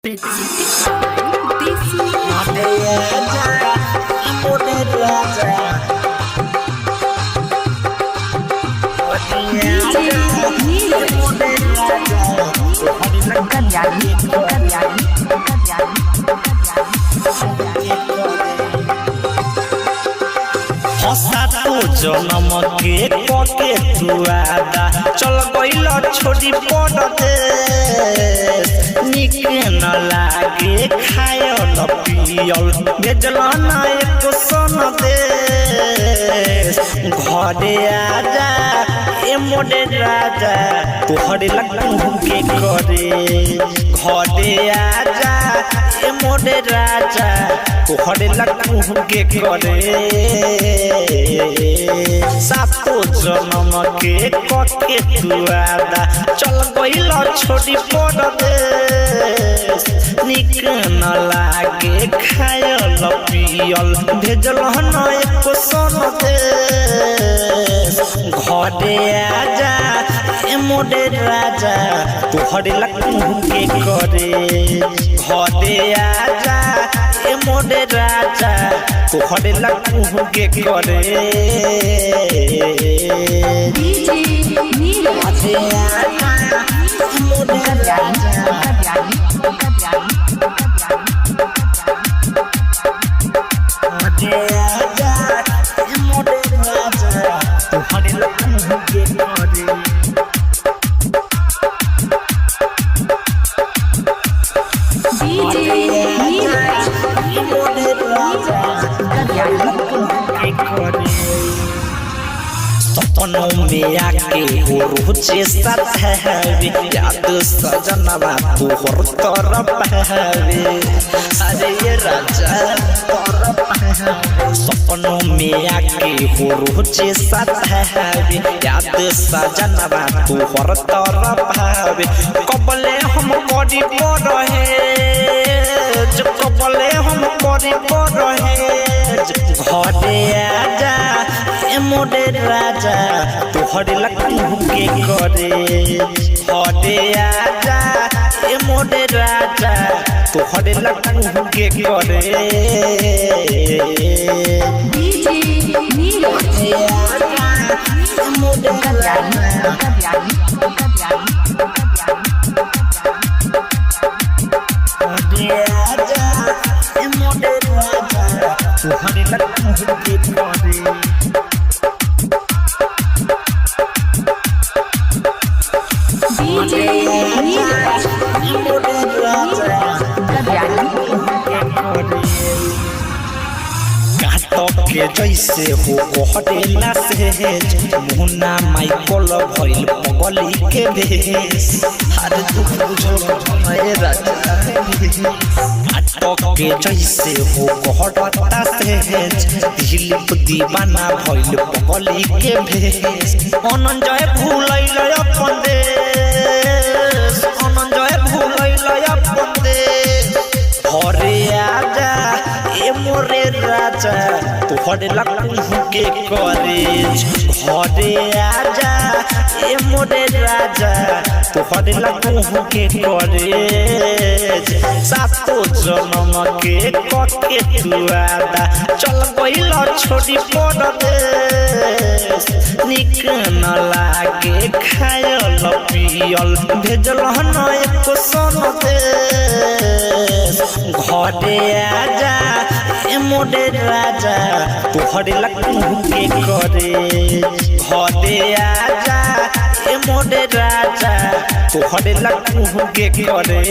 presented by Desi जनम के पके तुआदा चल गइल छोड़ी पड़ते निक न लागे खायल पियल भेजल न एक सन दे घरे आजा ए मोरे राजा तोहरे लगू के करे घरे आजा ए मोरे राजा तोहरे लगू के करे सातो जनम के कके तुआदा चल गइल छोड़ी पड़ते निक न लागे खायल पियल भेजल न एक सन दे घरे आजा ए मोरे राजा तोहरे लगू के करे घरे आजा ए मोरे राजा तोहरे लगू के करे सपनों में आके हो रोजे साथ है याद सजनवा तोहर तरफ है अरे ये राजा सपनों में आके हो रोजे साथ है याद सजनवा तोहर तरफ है कबले हम बड़ी बड़ है जो कबले हम बड़ी बड़ है घरे आजा ए मोरे राजा तोहरे लगू के करे घरे आजा ए मोरे राजा तोहरे लगू के करे के जैसे हो कहला से मुन्ना माइकल भइल पगली के भेष हर दुख बुझल राजा नाटक के जैसे हो कहता से दिलीप दीवाना भइल पगली के भेष अनंजय भूलैल अपन देश अनंजय भूलैल अपन देश घरे आजा ए मोरे राजा तोहरे लगू के करे घरे आजा ए मोरे राजा तोहरे लगू के करे सातो जनम के कके तुआदा चल गइल छोड़ी पड़ते निक न लागे खायल पियल भेजल न एक सन दे घरे आजा ए मोरे राजा तोहरे लगू के करे घरे आजा ए मोरे राजा तोहरे लगू के करे।